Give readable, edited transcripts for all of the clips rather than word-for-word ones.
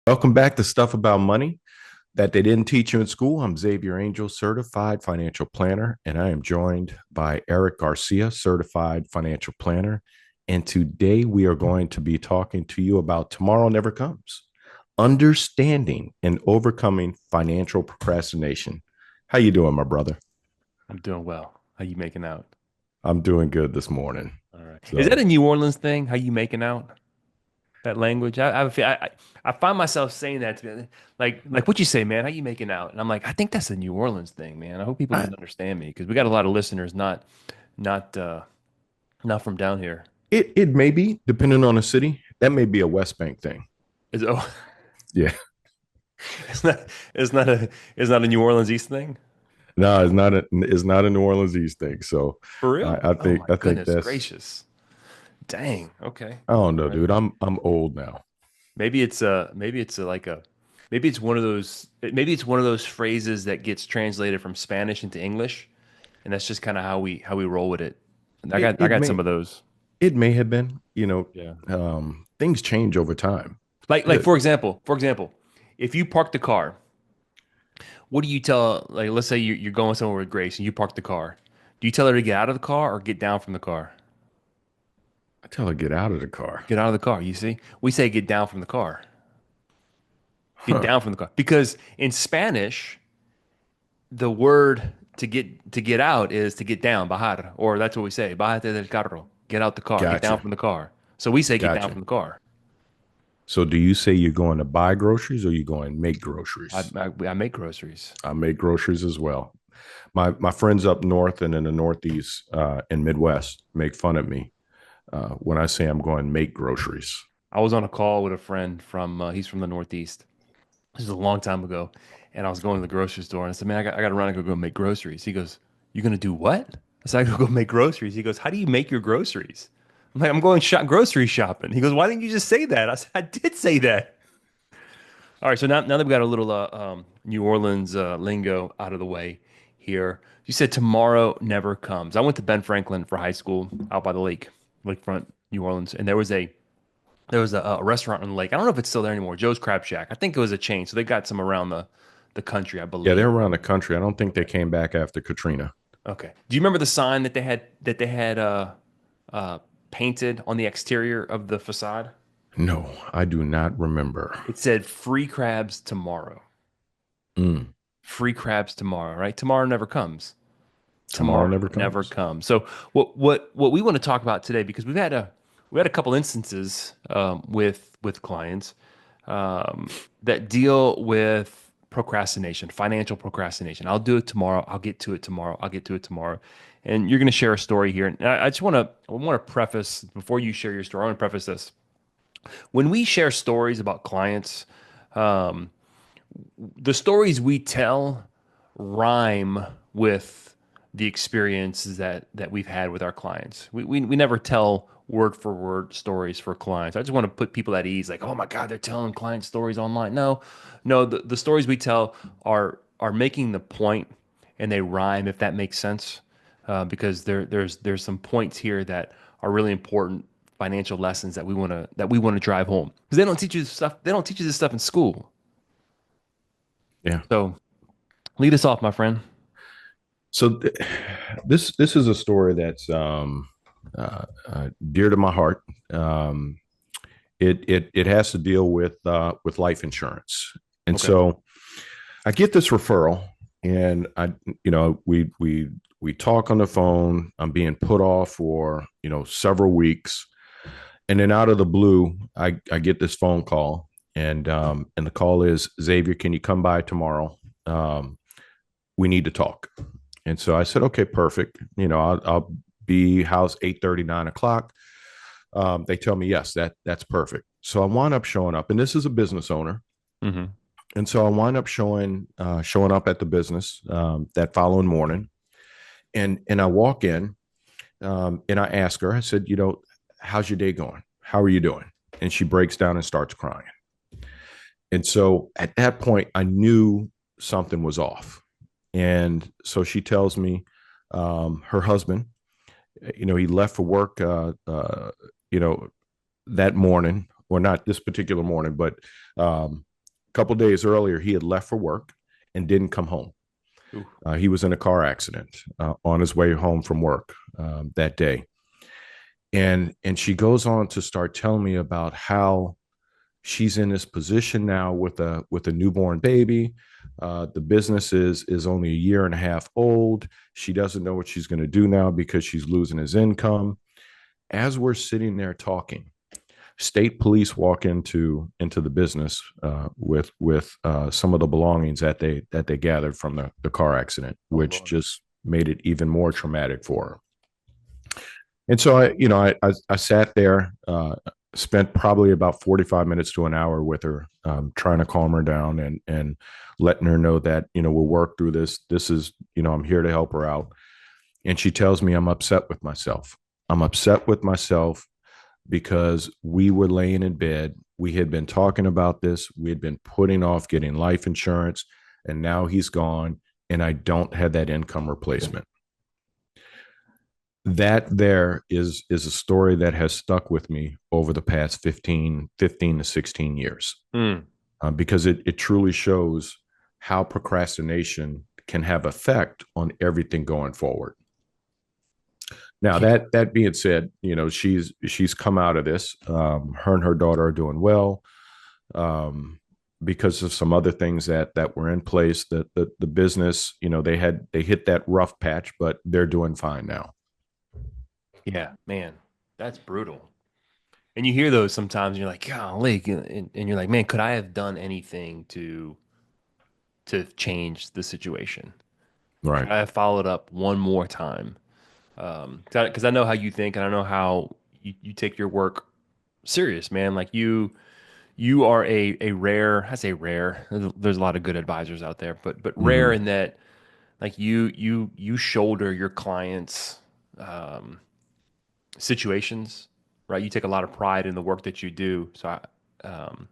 Welcome back to Stuff About Money that they didn't teach you in school. I'm Xavier Angel, certified financial planner, and I am joined by Eric Garcia, certified financial planner. And today we are going to be talking to you about Tomorrow Never Comes, understanding and overcoming financial procrastination. How you doing, my brother? I'm doing well. How you making out? I'm doing good this morning. All right. Is that So a New Orleans thing? How you making out? That language? I find myself saying that to be like what you say, man. How you making out? And I'm like, I think that's a New Orleans thing, man. I hope people I, can understand me because we got a lot of listeners not not from down here. it may be depending on the city. That may be a West Bank thing. Is oh Yeah. it's not it's not a it's not a New Orleans East thing? No, it's not a New Orleans East thing. So For I, real? I Oh think my I think goodness that's gracious. Dang. Okay. I don't know, All right. dude. I'm old now. Maybe it's one of those maybe it's one of those phrases that gets translated from Spanish into English, and that's just kind of how we roll with it. And I It got I it got may some of those. it may have been, Yeah. things change over time. Like Uh, for example, if you park the car, what do you tell like let's say you're going somewhere with Grace and you park the car. Do you tell her to get out of the car or get down from the car? I tell her get out of the car. Get out of the car, you see? We say get down from the car. Get Huh. down from the car. Because in Spanish, the word to get out is to get down, bajar, or that's what we say, bájate del carro, get out the car, get down Gotcha. from the car. So we say get down Gotcha. from the car. So do you say you're going to buy groceries or you going to make I groceries? I, I make groceries. I make groceries as well. My friends up north and in the Northeast and Midwest make fun of me when I say I'm going to make groceries. I was on a call with a friend from he's from the Northeast. This is a long time ago, and I was going to the grocery store and I said, "Man, I got to run and go make groceries." He goes, "You gonna do what?" I said, "I gotta go make groceries." He goes, "How do you make your groceries?" I'm like, "I'm going grocery shopping." He goes, "Why didn't you just say that?" I said, "I did say that." All right, so now that we got a little New Orleans lingo out of the way here, you said tomorrow never comes. I went to Ben Franklin for high school out by the lake, lakefront, New Orleans, and there was a restaurant on the lake. I don't know if it's still there anymore. Joe's Crab Shack. I think it was a chain, so they got some around the country, I Yeah, believe. they're around the country. I don't think they Okay. came back after Katrina. Okay. Do you remember the sign that they had uh, painted on the exterior of the facade? No, I do not remember. It said "Free crabs tomorrow." Mm. Free crabs tomorrow, right? Tomorrow never comes. Tomorrow Tomorrow never never comes. comes. So what we want to talk about today because we had a couple instances with clients that deal with procrastination, financial procrastination. I'll do it tomorrow. I'll get to it tomorrow. I'll get to it tomorrow. And you're going to share a story here. And I just want to preface before you share your story. I want to preface this. When we share stories about clients, um, the stories we tell rhyme with the experiences that we've had with our clients. We never tell word for word stories for clients. I just want to put people at ease, like, oh my God, they're telling client stories online. No, no, the stories we tell are making the point and they rhyme, if that makes sense. Because there's some points here that are really important financial lessons that we want to drive home. Because they don't teach you this stuff in school. Yeah. So lead us off, my friend. So this is a story that's dear to my heart. Um, it has to deal with life insurance, and Okay. so I get this referral, and we talk on the phone. I'm being put off for several weeks, and then out of the blue, I get this phone call, and the call is Xavier, can you come by tomorrow? We need to talk. And so I said, okay, perfect. I'll be house 8:30, 9 o'clock. They tell me, yes, that's perfect. So I wind up showing up, and this is a business owner. Hmm. And so I wind up showing up at the business that following morning. And I walk in and I ask her, I said, how's your day going? How are you doing? And she breaks down and starts crying. And so at that point, I knew something was off. And so she tells me her husband, he left for work, you know, that morning, or not this particular morning, but couple days earlier, he had left for work and didn't come home. Ooh. He was in a car accident on his way home from work that day. And she goes on to start telling me about how she's in this position now with a newborn baby. The business is only a year and a half old. She doesn't know what she's going to do now because she's losing his income. As we're sitting there talking, state police walk into the business with some of the belongings that they gathered from the car accident, Oh which Lord. just made it even more traumatic for her. And so I sat there, spent probably about 45 minutes to an hour with her, trying to calm her down and letting her know that, we'll work through this. This is, I'm here to help her out. And she tells me I'm upset with myself. I'm upset with myself because we were laying in bed. We had been talking about this. We had been putting off getting life insurance, and now he's gone, and I don't have that income replacement. That there is a story that has stuck with me over the past 15 to 16 years, Mm. because it truly shows how procrastination can have effect on everything going forward. Now Yeah. that being said, she's come out of this. Her and her daughter are doing well, because of some other things that were in place. The business, they hit that rough patch, but they're doing fine now. Yeah, man, that's brutal. And you hear those sometimes, and you're like, golly, and you're like, man, could I have done anything to change the situation? Could Right. I have followed up one more time? Because I know how you think, and I know how you take your work serious, man. Like you are a rare. I say rare. There's a lot of good advisors out there, but rare Mm-hmm. in that like you shoulder your clients' um, situations, right? You take a lot of pride in the work that you do. Um,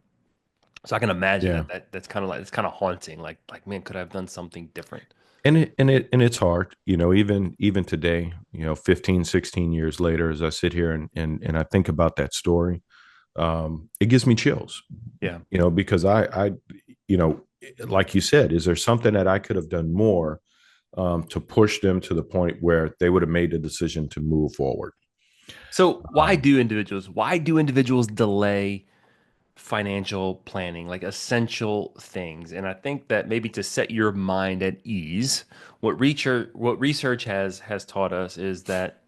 so I can imagine Yeah. that's kind of like it's kind of haunting. Like man, could I have done something different? And it's hard, even today, 15, 16 years later, as I sit here and I think about that story, it gives me chills, Yeah. because I you know like you said, is there something that I could have done more, to push them to the point where they would have made the decision to move forward. So um, why do individuals delay financial planning, like essential things? And I think that maybe to set your mind at ease, what research has taught us is that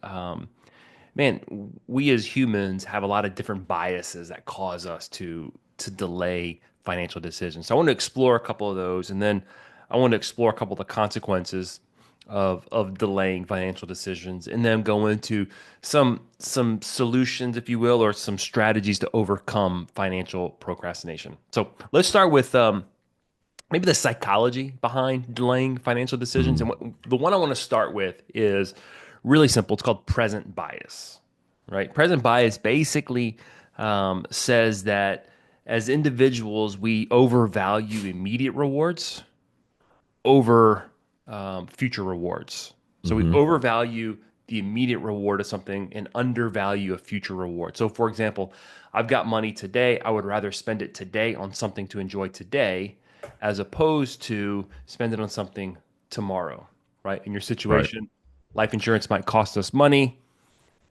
man, we as humans have a lot of different biases that cause us to delay financial decisions. So I want to explore a couple of those, and then I want to explore a couple of the consequences of delaying financial decisions, and then go into some solutions, if you will, or some strategies to overcome financial procrastination. So let's start with maybe the psychology behind delaying financial decisions. And mhm. the one I want to start with is really simple. It's called present bias, right? Present bias basically says that as individuals, we overvalue immediate rewards over future rewards. So we Mhm. overvalue the immediate reward of something and undervalue a future reward. So, for example, I've got money today. I would rather spend it today on something to enjoy today as opposed to spend it on something tomorrow, right? In your Right. situation, life insurance might cost us money.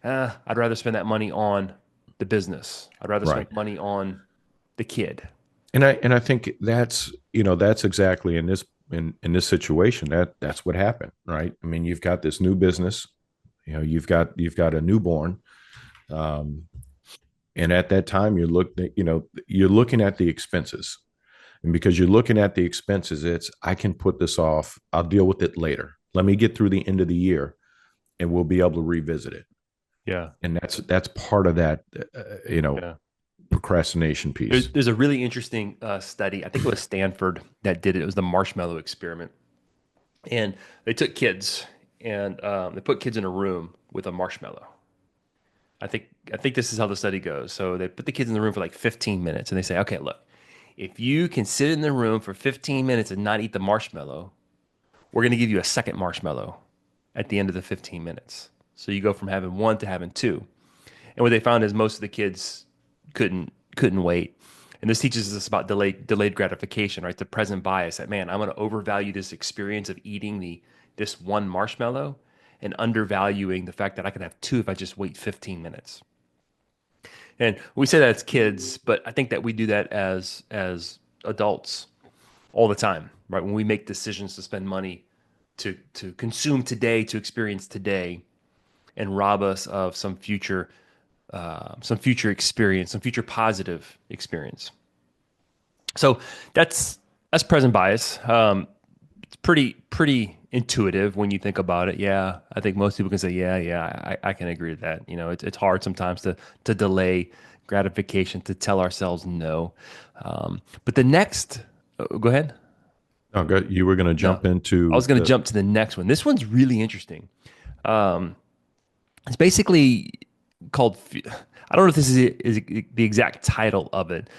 I'd rather spend that money on the business. I'd rather Right. spend money on the kid. And I think that's exactly in this situation, that's what happened, right? I mean, you've got this new business, you've got a newborn, um, and at that time you're looking at the expenses, and because you're looking at the expenses, it's, I can put this off, I'll deal with it later, let me get through the end of the year, and we'll be able to revisit it. Yeah. And that's part of that, Yeah. procrastination There's, piece. there's a really interesting study. I think it was Stanford that did it. It was the marshmallow experiment. And they took kids and they put kids in a room with a marshmallow. I think this is how the study goes. So they put the kids in the room for like 15 minutes and they say, okay, look, if you can sit in the room for 15 minutes and not eat the marshmallow, we're going to give you a second marshmallow at the end of the 15 minutes. So you go from having one to having two. And what they found is most of the kids couldn't wait. And this teaches us about delayed gratification, right? The present bias that, man, I'm going to overvalue this experience of eating this one marshmallow and undervaluing the fact that I can have two if I just wait 15 minutes. And we say that as kids, but I think that we do that as adults all the time, right? When we make decisions to spend money to consume today, to experience today, and rob us of some future experience, some future positive experience. So that's that's present bias. It's pretty intuitive when you think about it. Yeah, I think most people can say, I can agree with that. You know, it's hard sometimes to delay gratification, to tell ourselves no. But the next, go ahead. No, you were going to No, jump I into was going to the. jump to the next one. This one's really interesting. Um, it's basically called. I don't know if this is the exact title of it,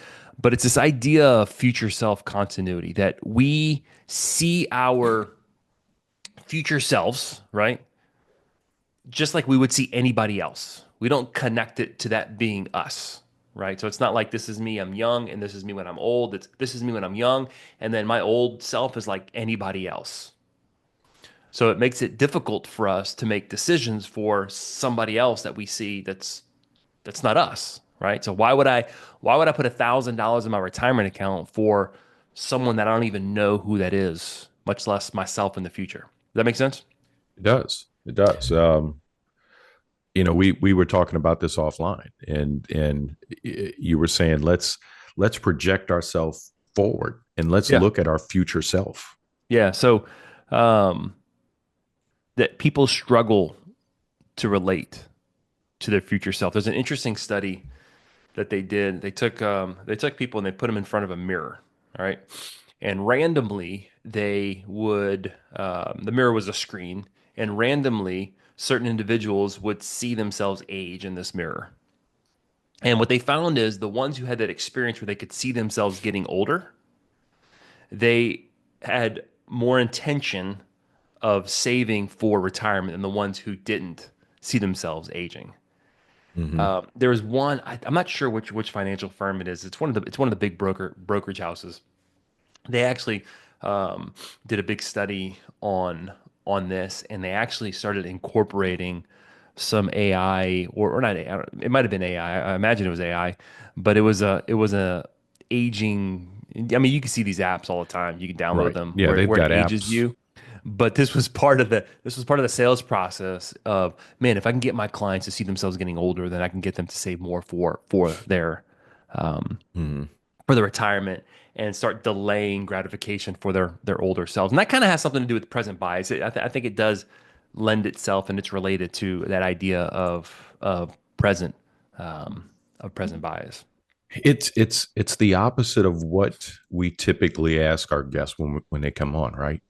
but it's this idea of future self continuity that we see our future selves, right? Just like we would see anybody else. We don't connect it to that being us, right? So it's not like this is me, I'm young, and this is me when I'm old. This is me when I'm young, and then my old self is like anybody else. So it makes it difficult for us to make decisions for somebody else that we see that's not us, right? So why would I put $1,000 in my retirement account for someone that I don't even know who that is, much less myself in the future? Does that make sense? It does. It does. We were talking about this offline, and you were saying let's project ourselves forward and let's Yeah. look at our future self. Yeah. So um, that people struggle to relate to their future self. There's an interesting study that they did. They took people and they put them in front of a mirror. All right. And randomly they would the mirror was a screen, and randomly certain individuals would see themselves age in this mirror. And what they found is the ones who had that experience where they could see themselves getting older, they had more intention of saving for retirement than the ones who didn't see themselves aging. Mm-hmm. There was one. I'm not sure which financial firm it is. It's one of the big brokerage houses. They actually did a big study on this, and they actually started incorporating some AI or not AI. It might have been AI. I imagine it was AI, but it was a aging. I mean, you can see these apps all the time. You can download Right. them Yeah, where they've where it got ages apps. you. But this was part of the sales process of, man, if I can get my clients to see themselves getting older, then I can get them to save more for um, Mm-hmm. the retirement and start delaying gratification for their older selves. And that kind of has something to do with present bias. I think it does lend itself, and it's related to that idea of present present bias. It's the opposite of what we typically ask our guests when they come on, right?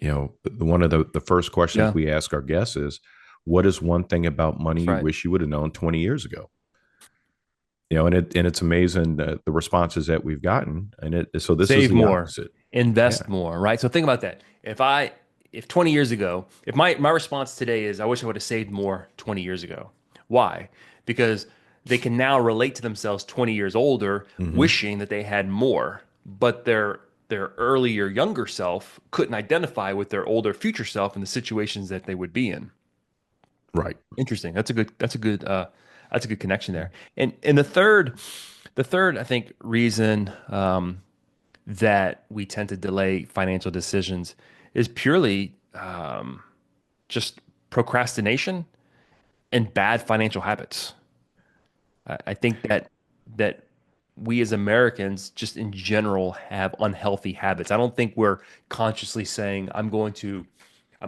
One of the first questions Yeah, we ask our guests is, what is one thing about money that's you right. wish you would have known 20 years ago? And it's amazing the responses that we've gotten. So this is Save the more, opposite. Yeah. invest more, right? So think about that. If 20 years ago, if my response today is I wish I would have saved more 20 years ago. Why? Because they can now relate to themselves 20 years older, Mm-hmm. wishing that they had more, but their earlier younger self couldn't identify with their older future self in the situations that they would be in. Right. Interesting. That's a good connection there. And the third I think reason that we tend to delay financial decisions is purely just procrastination and bad financial habits. I think that we as Americans just in general have unhealthy habits. I don't think we're consciously saying I'm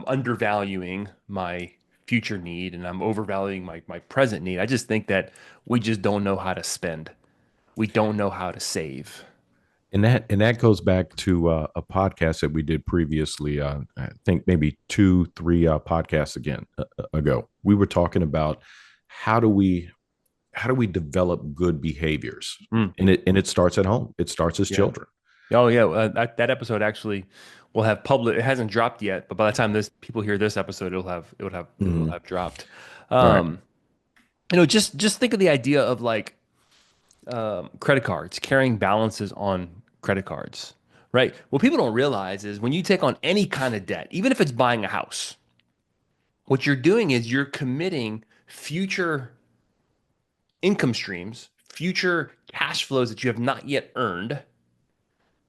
undervaluing my future need and I'm overvaluing my present need. I just think that we just don't know how to spend. We don't know how to save. And that goes back to a podcast that we did previously. I think maybe 2, 3 podcasts ago. We were talking about how do we how do we develop good behaviors, Mm, and it starts at home. It starts as yeah. children. Oh yeah, that episode actually will have public. It hasn't dropped yet, but by the time this people hear this episode, it will have dropped. Right. Um, just think of the idea of like credit cards, carrying balances on credit cards, right? What people don't realize is when you take on any kind of debt, even if it's buying a house, what you're doing is you're committing future income streams, future cash flows that you have not yet earned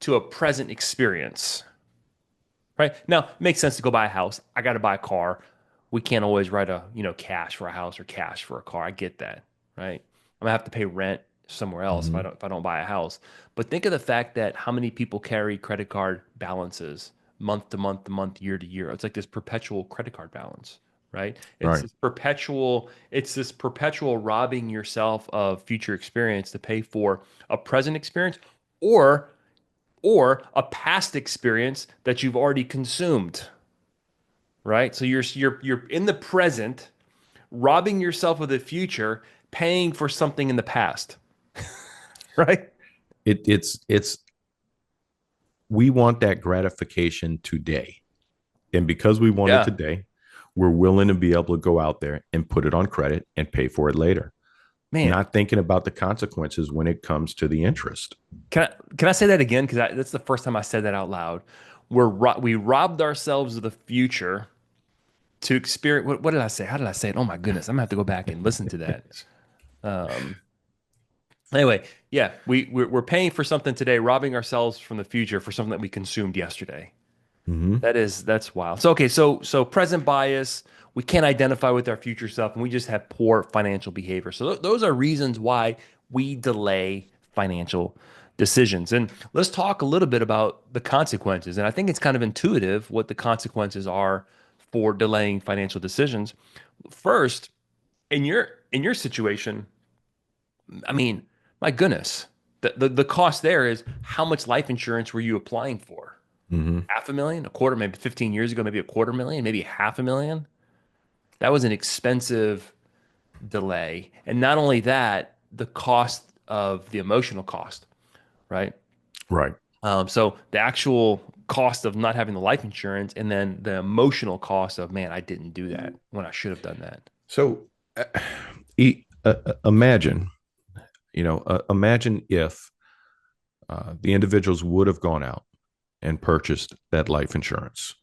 to a present experience, right? Now, it makes sense to go buy a house. I got to buy a car. We can't always write cash for a house or cash for a car. I get that, right? I'm gonna have to pay rent somewhere else if Mm-hmm. I don't buy a house. But think of the fact that how many people carry credit card balances month to month to month, year to year. It's like this perpetual credit card balance, right? Right. It's this perpetual robbing yourself of future experience to pay for a present experience or or a past experience that you've already consumed, right? So you're in the present, robbing yourself of the future, paying for something in the past, right? It's we want that gratification today. And because we want it Yeah, today, we're willing to be able to go out there and put it on credit and pay for it later, man. not thinking about the consequences when it comes to the interest. Can I say that again? Because that's the first time I said that out loud. We robbed ourselves of the future to experience. What did I say? How did I say it? Oh my goodness, I'm gonna have to go back and listen to that. Um, Anyway, yeah, we're paying for something today, robbing ourselves from the future for something that we consumed yesterday. Mm-hmm. That's wild. So okay, so present bias, we can't identify with our future self, and we just have poor financial behavior. So those are reasons why we delay financial decisions. And let's talk a little bit about the consequences. And I think it's kind of intuitive what the consequences are for delaying financial decisions. First, in your situation, I mean, my goodness, the cost there is how much life insurance were you applying for? Mm-hmm. Half a million, a quarter, maybe 15 years ago, maybe a quarter million, maybe half a million. That was an expensive delay. And not only that, the cost of the emotional cost, right? Right. So the actual cost of not having the life insurance and then the emotional cost of, man, I didn't do that when I should have done that. So uh, imagine, imagine if the individuals would have gone out and purchased that life insurance.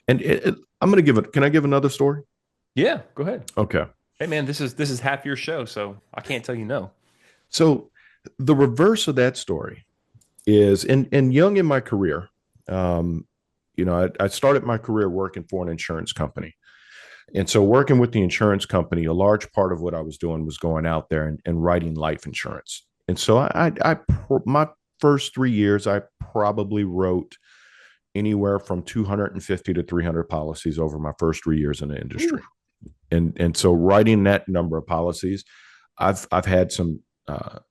And I'm going to give it. Can I give another story? Yeah, go ahead. Okay. Hey man, this is half your show, so I can't tell you no. So the reverse of that story is and young in my career. Um, I started my career working for an insurance company. And so, working with the insurance company, a large part of what I was doing was going out there and writing life insurance. And so, my first 3 years, I probably wrote anywhere from 250 to 300 policies over my first 3 years in the Ooh, industry. And so, writing that number of policies, I've had some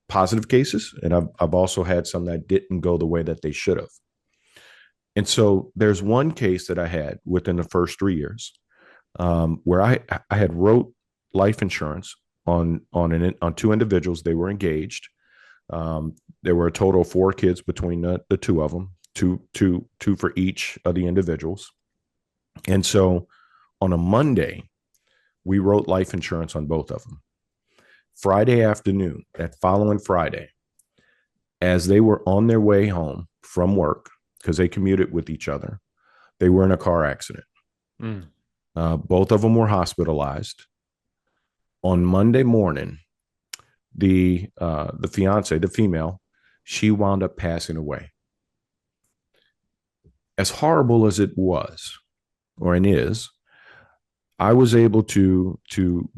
positive cases, and I've also had some that didn't go the way that they should have. And so, there's one case that I had within the first 3 years where I had wrote life insurance on two individuals. They were engaged. There were a total of 4 kids between the two of them, two for each of the individuals. And so on a Monday, we wrote life insurance on both of them. Friday afternoon, that following Friday, as they were on their way home from work, because they commuted with each other, they were in a car accident. mm, Both of them were hospitalized. On Monday morning, the fiance, the female, she wound up passing away. As horrible as it was, or it is, I was able to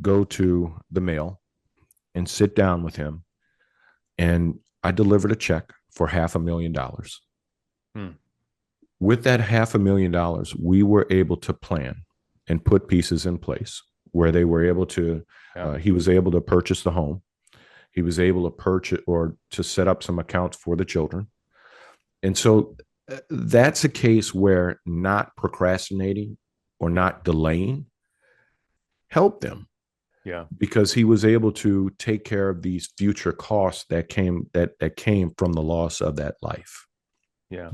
go to the male and sit down with him, and I delivered a check for $500,000. mm, With that $500,000, we were able to plan and put pieces in place where they were able to. yeah, He was able to purchase the home. He was able to purchase or to set up some accounts for the children. And so that's a case where not procrastinating or not delaying helped them yeah, because he was able to take care of these future costs that came from the loss of that life. yeah.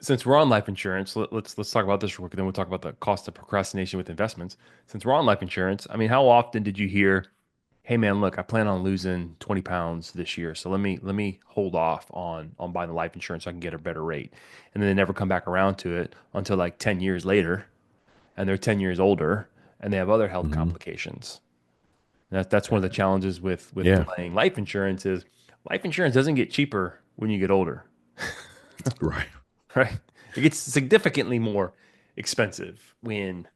Since we're on life insurance, let's talk about this real quick. Then we'll talk about the cost of procrastination with investments. Since we're on life insurance, I mean, how often did you hear, hey man, look, I plan on losing 20 pounds this year. So let me hold off on buying the life insurance so I can get a better rate. And then they never come back around to it until like 10 years later, and they're 10 years older and they have other health Hmm. complications. And that's one of the challenges with Yeah. delaying life insurance is life insurance doesn't get cheaper when you get older, Right. right? It gets significantly more expensive when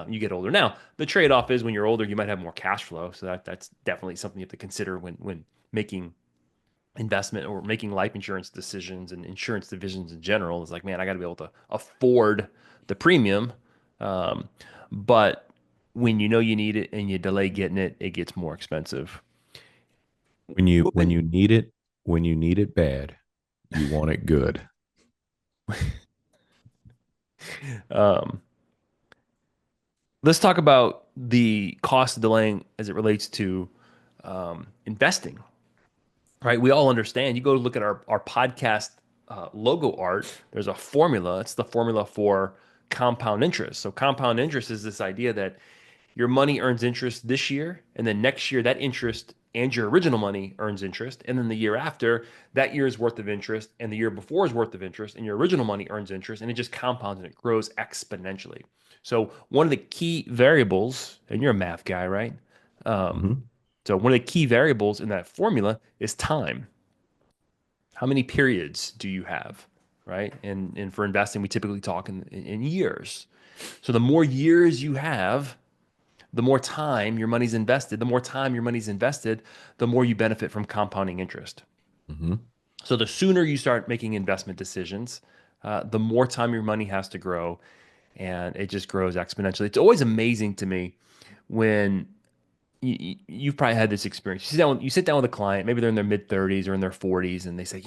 you get older. Now, the trade-off is when you're older, you might have more cash flow. So that's definitely something you have to consider when making investment or making life insurance decisions and insurance divisions in general. Is like, man, I got to be able to afford the premium. Um, but when you know you need it and you delay getting it, it gets more expensive. When Moving, you need it, when you need it bad, you want it good. um, let's talk about the cost of delaying as it relates to investing, right? We all understand. You go look at our podcast logo art, there's a formula. It's the formula for compound interest. So, compound interest is this idea that your money earns interest this year, and then next year, that interest and your original money earns interest. And then the year after, that year's worth of interest and the year before's worth of interest, and your original money earns interest, and it just compounds and it grows exponentially. So, one of the key variables, and you're a math guy, right? Um, Hmm. so, one of the key variables in that formula is time. How many periods do you have, right? And for investing, we typically talk in years. So, the more years you have, the more time your money's invested, the more time your money's invested, the more you benefit from compounding interest. Hmm. So the sooner you start making investment decisions, the more time your money has to grow, and it just grows exponentially. It's always amazing to me when you've probably had this experience. You sit down with a client, maybe they're in their mid 30s or in their 40s, and they say,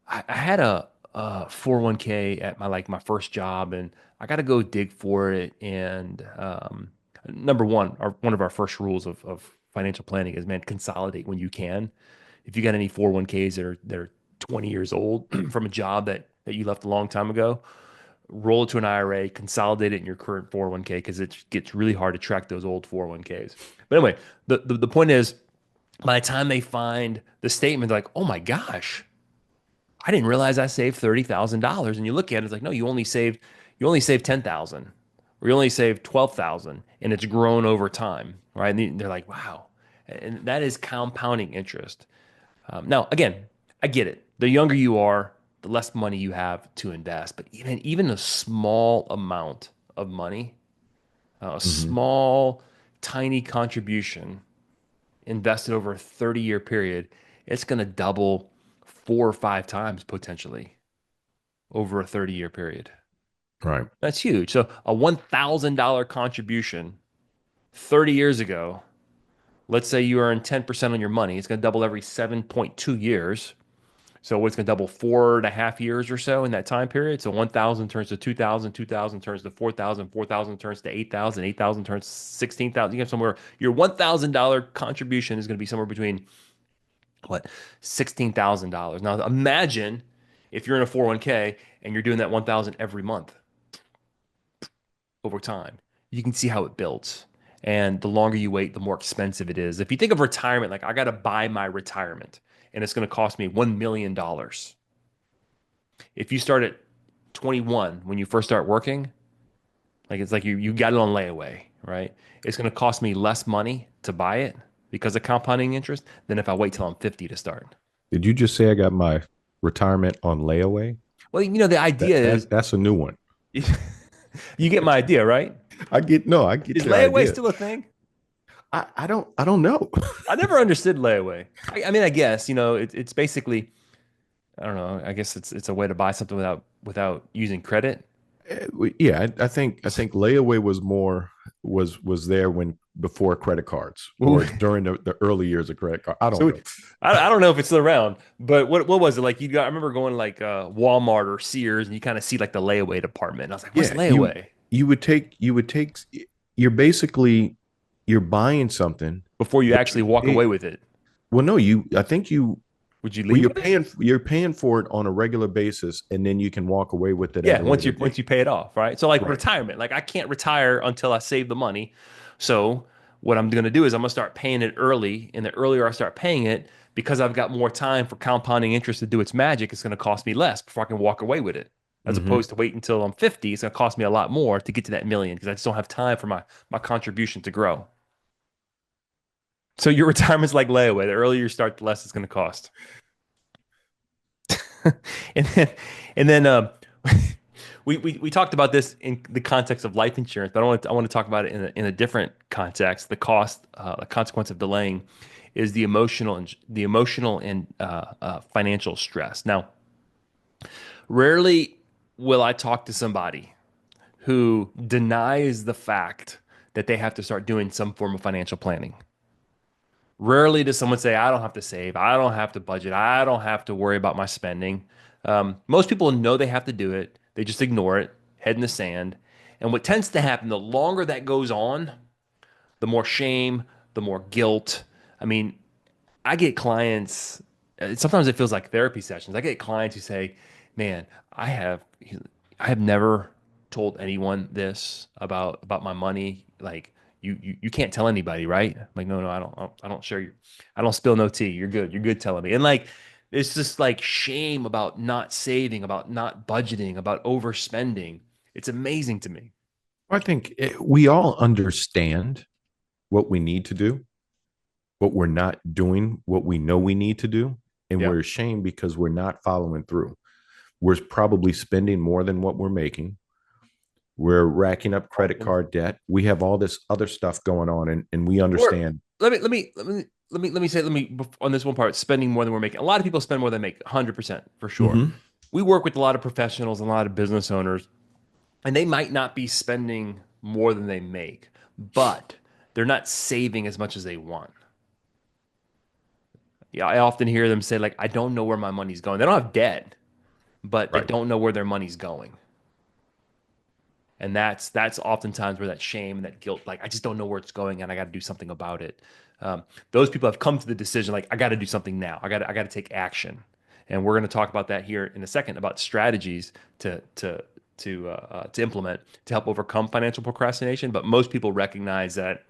I had a 401k at my first job, and I got to go dig for it. And number one, one of our first rules of financial planning is, man, consolidate when you can. If you got any 401ks that are 20 years old from a job that you left a long time ago, roll it to an IRA, consolidate it in your current 401k because it gets really hard to track those old 401ks. But anyway, the point is, by the time they find the statement, they're like, oh my gosh, I didn't realize I saved $30,000. And you look at it, it's like, no, you only saved 10,000, or you only saved 12,000, and it's grown over time, right? And they're like, wow. And that is compounding interest. Now, again, I get it. The younger you are, the less money you have to invest. But even a small amount of money, a Hmm. small, tiny contribution invested over a 30-year period, it's going to double 4 or 5 times potentially over a 30-year period. Right. That's huge. So a $1,000 contribution 30 years ago, let's say you earn 10% on your money, it's going to double every 7.2 years. So it's going to double 4.5 years or so in that time period. So 1,000 turns to 2,000, 2,000 turns to 4,000, 4,000 turns to 8,000, 8,000 turns to 16,000. You have somewhere, your $1,000 contribution is going to be somewhere between what, $16,000. Now imagine if you're in a 401k and you're doing that 1,000 every month over time. You can see how it builds. And the longer you wait, the more expensive it is. If you think of retirement, like I got to buy my retirement and it's going to cost me $1 million. If you start at 21 when you first start working, like it's like you got it on layaway, right? It's going to cost me less money to buy it because of compounding interest than if I wait till I'm 50 to start. Did you just say I got my retirement on layaway? Well, the idea is That's a new one. you get my idea, right? I get Is your layaway idea. still a thing? I don't know. I never understood layaway. I mean, I guess, it's basically, I don't know, I guess it's a way to buy something without using credit. Yeah, I think layaway was more was there when before credit cards Ooh. or during the early years of credit card. I don't So know. I don't know if it's still around, but what was it like? I remember going like Walmart or Sears, and you kind of see like the layaway department. And I was like, what's Yeah, layaway? you would take you're basically you're buying something, Before you but actually walk away with it, well, no, you I think you would you well leave with it? you're paying for it on a regular basis, and then you can walk away with it at Yeah, a once later you once date. you pay it off, right? So like Right. retirement, like I can't retire until I save the money. So what I'm going to do is I'm going to start paying it early. And the earlier I start paying it, because I've got more time for compounding interest to do its magic, it's going to cost me less before I can walk away with it. As Hmm. opposed to wait until I'm 50, it's going to cost me a lot more to get to that million because I just don't have time for my contribution to grow. So your retirement's like layaway. The earlier you start, the less it's going to cost. And then, and then we talked about this in the context of life insurance, but I want to talk about it in a different context. The cost, the consequence of delaying, is the emotional and financial stress. Now, rarely will I talk to somebody who denies the fact that they have to start doing some form of financial planning. Rarely does someone say, I don't have to save, I don't have to budget, I don't have to worry about my spending. Most people know they have to do it, they just ignore it, head in the sand. And what tends to happen, the longer that goes on, the more shame, the more guilt. I mean, I get clients, sometimes it feels like therapy sessions. I get clients who say, "Man, I have I have never told anyone this about my money. Like you can't tell anybody, right?" I'm like, "No, no, I don't share your I don't spill no tea. You're good. You're good telling me." And like it's just like shame about not saving, about not budgeting, about overspending. It's amazing to me. I think we all understand what we need to do, but we're not doing what we know we need to do. And Yeah. we're ashamed because we're not following through. We're probably spending more than what we're making. We're racking up credit Often. card debt. We have all this other stuff going on, and we Or understand. let me say on this one part, spending more than we're making. A lot of people spend more than they make, 100% for sure. Hmm. We work with a lot of professionals and a lot of business owners, and they might not be spending more than they make, but they're not saving as much as they want. Yeah, I often hear them say like, "I don't know where my money's going." They don't have debt, but they Right. don't know where their money's going. And that's oftentimes where that shame and that guilt, like I just don't know where it's going, and I got to do something about it. Those people have come to the decision, like I got to do something now. I got to take action, and we're going to talk about that here in a second about strategies to implement to help overcome financial procrastination. But most people recognize that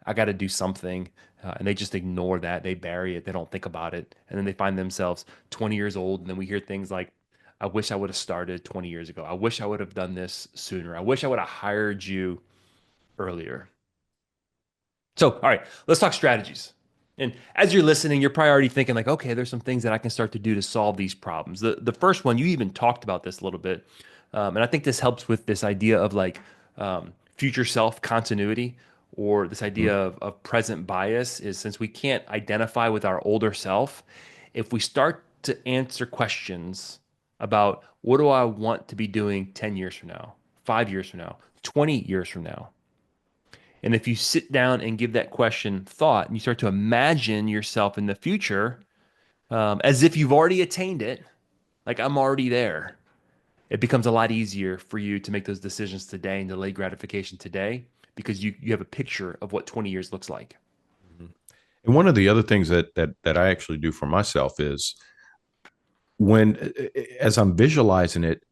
I got to do something. And they just ignore that. They bury it. They don't think about it. And then they find themselves 20 years old. And then we hear things like, I wish I would have started 20 years ago. I wish I would have done this sooner. I wish I would have hired you earlier. So, all right, let's talk strategies. And as you're listening, you're probably already thinking like, okay, there's some things that I can start to do to solve these problems. The first one, you even talked about this a little bit, and I think this helps with this idea of like future self continuity or this idea of present bias. Is since we can't identify with our older self, if we start to answer questions about what do I want to be doing 10 years from now, 5 years from now, 20 years from now, and if you sit down and give that question thought and you start to imagine yourself in the future as if you've already attained it, like I'm already there, it becomes a lot easier for you to make those decisions today and delay gratification today because you have a picture of what 20 years looks like. And one of the other things that I actually do for myself is when, as I'm visualizing it,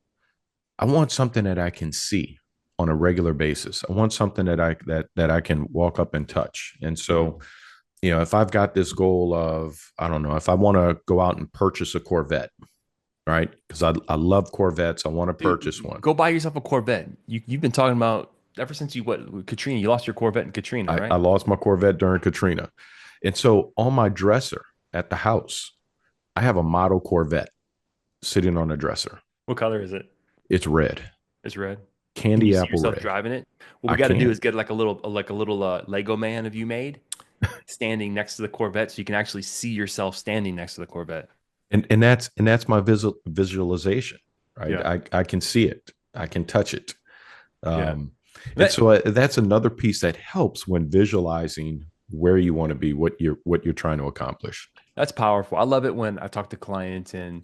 I want something that I can see on a regular basis. I want something that I can walk up and touch. And Mhm. so, if I've got this goal of, I don't know, if I want to go out and purchase a Corvette, right? Because I love Corvettes. I want to purchase Dude, one. go buy yourself a Corvette. You've been talking about ever since you what Katrina, you lost your Corvette in Katrina, I right? lost my Corvette during Katrina. And so on my dresser at the house, I have a model Corvette sitting on a dresser. What color is it? It's red, It's red. Can you candy see apple yourself red. driving it? What we I got to do is can. get like a little Lego man of you made standing next to the Corvette so you can actually see yourself standing next to the Corvette. And that's my visualization, right? Yeah. I can see it. I can touch it. Yeah. Um, and That so that's another piece that helps when visualizing where you want to be, what you're trying to accomplish. that's powerful. I love it when I talk to clients and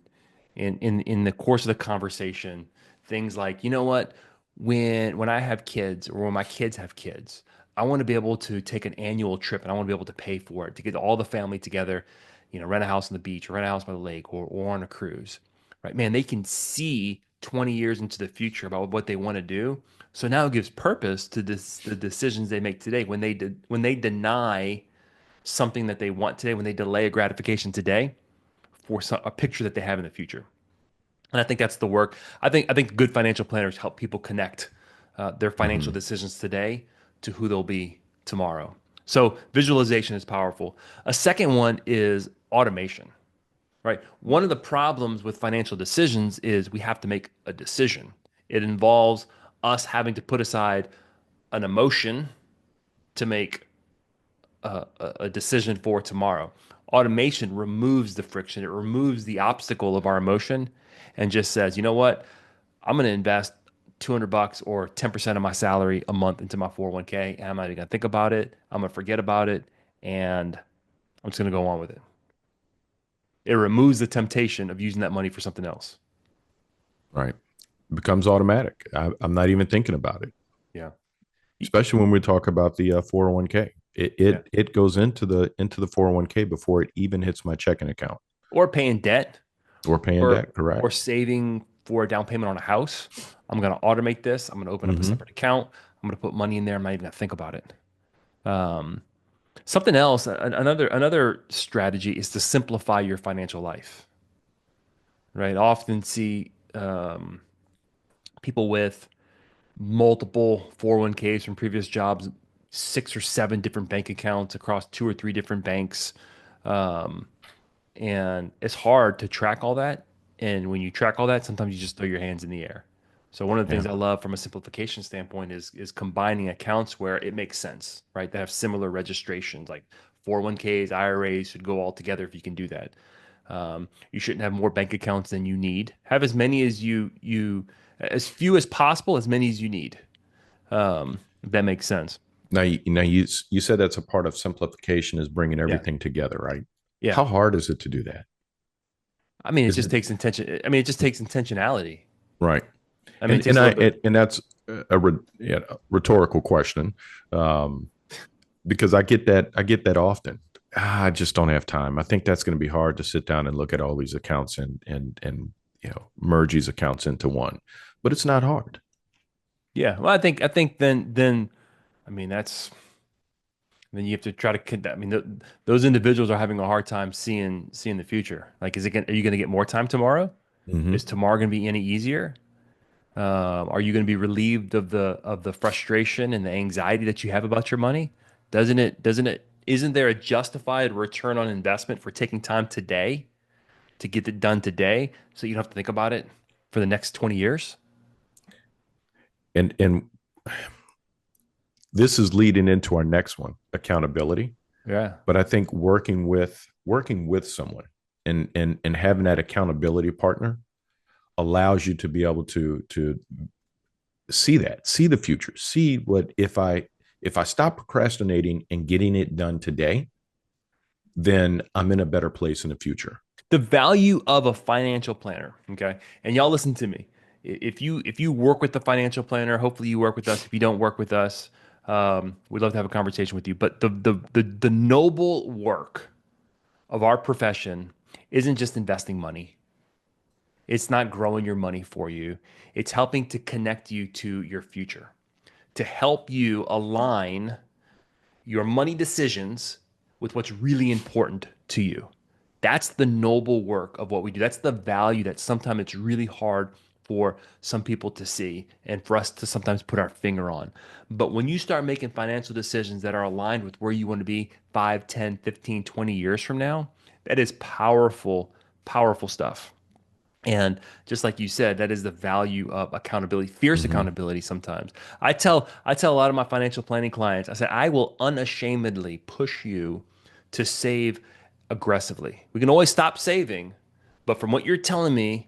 in the course of the conversation, things like, you know what, when I have kids or when my kids have kids, I want to be able to take an annual trip and I want to be able to pay for it to get all the family together, rent a house on the beach or rent a house by the lake or on a cruise. Right. Man, they can see 20 years into the future about what they want to do. So now it gives purpose to the decisions they make today. When they deny something that they want today, when they delay a gratification today for a picture that they have in the future. And I think that's the work. I think good financial planners help people connect their financial Hmm. decisions today to who they'll be tomorrow. So visualization is powerful. A second one is automation, right? One of the problems with financial decisions is we have to make a decision. It involves us having to put aside an emotion to make a decision for tomorrow. Automation removes the friction, it removes the obstacle of our emotion and just says, you know what? I'm going to invest 200 bucks or 10% of my salary a month into my 401k. And I'm not even going to think about it. I'm going to forget about it. And I'm just going to go on with it. It removes the temptation of using that money for something else. Right. It becomes automatic. I'm not even thinking about it, Yeah. especially when we talk about the 401k. It, Yeah. it it goes into the 401k before it even hits my checking account Or paying debt or paying or debt. Correct. saving for a down payment on a house. I'm going to automate this. I'm going to open up a Hmm. separate account. I'm going to put money in there. I'm not even going to think about it. Um, Something else, another strategy is to simplify your financial life, right? I often see people with multiple 401ks from previous jobs, 6 or 7 different bank accounts across 2 or 3 different banks. Um, and it's hard to track all that. And when you track all that, sometimes you just throw your hands in the air. So one of the Yeah. things I love from a simplification standpoint is combining accounts where it makes sense, right? That have similar registrations, like 401ks, IRAs should go all together if you can do that. You shouldn't have more bank accounts than you need. Have as many as as few as possible, as many as you need. If that makes sense. Now you said that's a part of simplification is bringing Yeah. everything together, right? Yeah. How hard is it to do that? I mean, it Is just it takes intention. I mean, it just takes intentionality. right? I mean, it takes And a little bit. and that's yeah, rhetorical question, um, because I get that often. I just don't have time. I think that's going to be hard to sit down and look at all these accounts and merge these accounts into one, but it's not hard. Yeah. Well, I think then I mean then you have to try to I mean those individuals are having a hard time seeing the future. Like, are you going to get more time tomorrow? Is Hmm. tomorrow going to be any easier? Are you going to be relieved of the frustration and the anxiety that you have about your money? Doesn't it isn't there a justified return on investment for taking time today to get it done today so you don't have to think about it for the next 20 years? And this is leading into our next one, accountability. Yeah. But I think working with someone and having that accountability partner allows you to be able to see the future, see what if I stop procrastinating and getting it done today, then I'm in a better place in the future. The value of a financial planner, okay? And y'all listen to me. If you work with the financial planner, hopefully you work with us. If you don't work with us, we'd love to have a conversation with you. But the noble work of our profession isn't just investing money. It's not growing your money for you. It's helping to connect you to your future, to help you align your money decisions with what's really important to you. That's the noble work of what we do. That's the value that sometimes it's really hard for some people to see and for us to sometimes put our finger on. But when you start making financial decisions that are aligned with where you want to be 5, 10, 15, 20 years from now, that is powerful, powerful stuff. And just like you said, that is the value of accountability, fierce Mm-hmm. accountability sometimes. I tell a lot of my financial planning clients, I say, I will unashamedly push you to save aggressively. We can always stop saving, but from what you're telling me,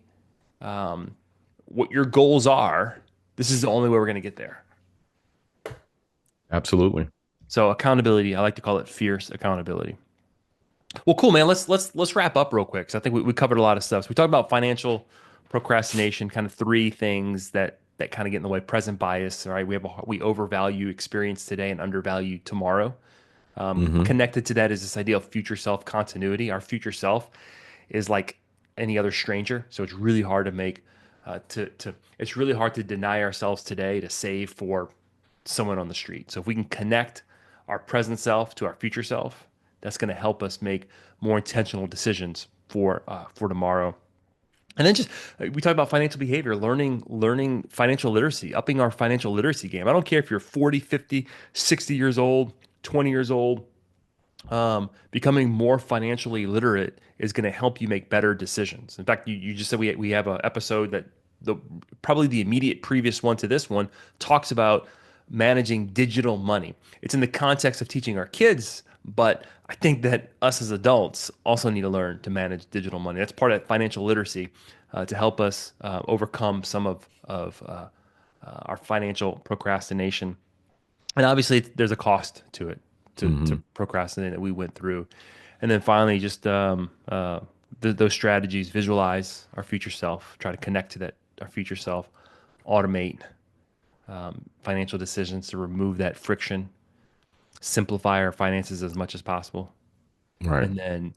what your goals are, this is the only way we're going to get there. Absolutely. So accountability, I like to call it fierce accountability. Well, cool, man. Let's wrap up real quick. 'Cause I think we covered a lot of stuff. So we talked about financial procrastination, kind of 3 things that kind of get in the way. Present bias, right? We overvalue experience today and undervalue tomorrow. Mm-hmm. Connected to that is this idea of future self continuity. Our future self is like any other stranger, so it's really hard to make It's really hard to deny ourselves today to save for someone on the street. So if we can connect our present self to our future self, that's going to help us make more intentional decisions for tomorrow. And then just we talk about financial behavior, learning financial literacy, upping our financial literacy game. I don't care if you're 40, 50, 60 years old, 20 years old. Becoming more financially literate is going to help you make better decisions. In fact, you just said we have an episode that the probably the immediate previous one to this one talks about managing digital money. It's in the context of teaching our kids, but I think that us as adults also need to learn to manage digital money. That's part of financial literacy to help us overcome some of our financial procrastination. And obviously, there's a cost to it to Hmm. procrastinate that we went through. And then finally, just those strategies: visualize our future self, try to connect to that our future self, automate financial decisions to remove that friction, simplify our finances as much as possible, Right. and then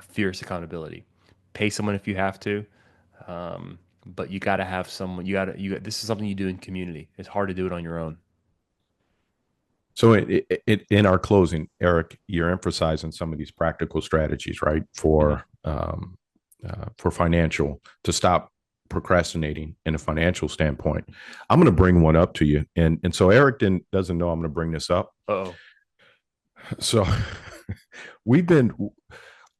fierce accountability. Pay someone if you have to, but you got to have someone. This is something you do in community. It's hard to do it on your own. So, in our closing, Eric, you're emphasizing some of these practical strategies, right, Mhm. for financial to stop procrastinating in a financial standpoint. I'm going to bring one up to you, and so Eric doesn't know I'm going to bring this up. Uh-oh. So, we've been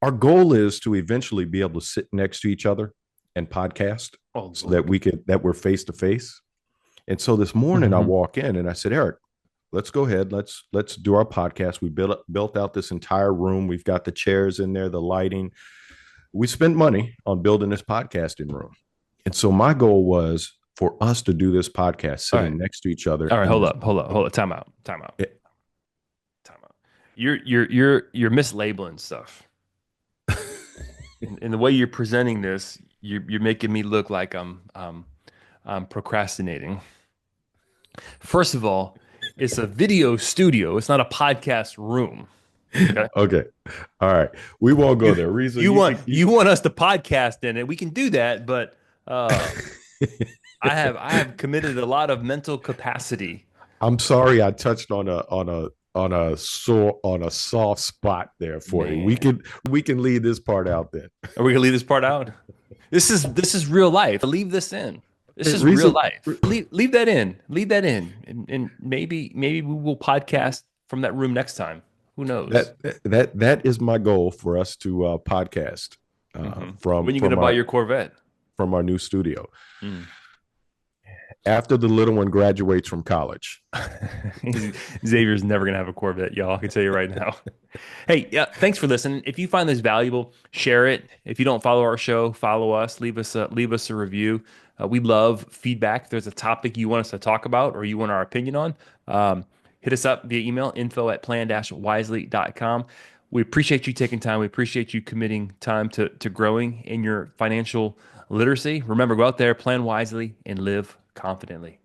our goal is to eventually be able to sit next to each other and podcast Oh, so that Lord. we're face to face. And so this morning I Mhm. walk in and I said, Eric, let's go ahead. Let's do our podcast. We built out this entire room. We've got the chairs in there, the lighting. We spent money on building this podcasting room. And so my goal was for us to do this podcast All right. sitting next to each other All right. in Hold this. up. Hold up. Hold up. Time out. Time out. Time out. You're mislabeling stuff. In the way you're presenting this, you're making me look like I'm procrastinating. First of all, it's a video studio. It's not a podcast room. Okay. Okay. All right. We won't go You there. Reason you can you want us to podcast in it. We can do that, but uh I have committed a lot of mental capacity. I'm sorry I touched on a soft spot there for you. Man. We can leave this part out then. Are we gonna leave this part out? This is real life. Leave this in. This is real Reason life. Leave that in. Leave that in. And maybe we will podcast from that room next time. Who knows? that is my goal for us to podcast When you gonna buy your Corvette? from our new studio Mm. after the little one graduates from college. Xavier's never gonna have a Corvette, y'all. I can tell you right now. Hey, yeah, thanks for listening. If you find this valuable, share it. If you don't follow our show, follow us. Leave us a review. We love feedback. If there's a topic you want us to talk about or you want our opinion on, hit us up via email, info@plan-wisely.com. We appreciate you taking time. We appreciate you committing time to growing in your financial literacy. Remember, go out there, plan wisely, and live confidently.